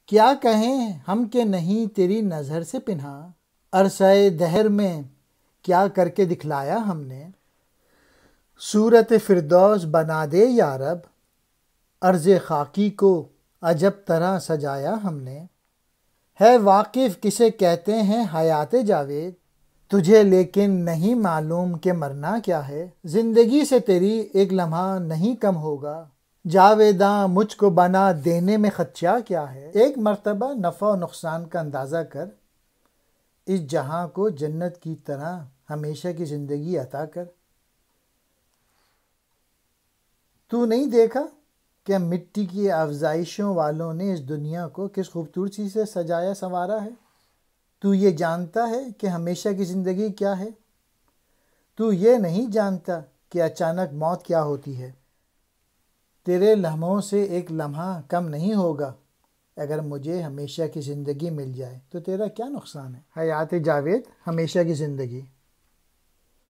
کیا کہیں ہم کہ نہیں تیری نظر سے پنہاں، عرصۂ دہر میں کیا کر کے دکھلایا ہم نے۔ صورت فردوس بنا دے یا رب، عرض خاکی کو عجب طرح سجایا ہم نے۔ ہے واقف کسے کہتے ہیں حیات جاوید، تجھے لیکن نہیں معلوم کہ مرنا کیا ہے۔ زندگی سے تیری ایک لمحہ نہیں کم ہوگا، جاویداں مجھ کو بنا دینے میں خدشہ کیا ہے۔ ایک مرتبہ نفع و نقصان کا اندازہ کر، اس جہاں کو جنت کی طرح ہمیشہ کی زندگی عطا کر۔ تو نہیں دیکھا کہ مٹی کی افزائشوں والوں نے اس دنیا کو کس خوبصورتی سے سجایا سنوارا ہے؟ تو یہ جانتا ہے کہ ہمیشہ کی زندگی کیا ہے؟ تو یہ نہیں جانتا کہ اچانک موت کیا ہوتی ہے؟ تیرے لمحوں سے ایک لمحہ کم نہیں ہوگا، اگر مجھے ہمیشہ کی زندگی مل جائے تو تیرا کیا نقصان ہے۔ حیات جاوید، ہمیشہ کی زندگی۔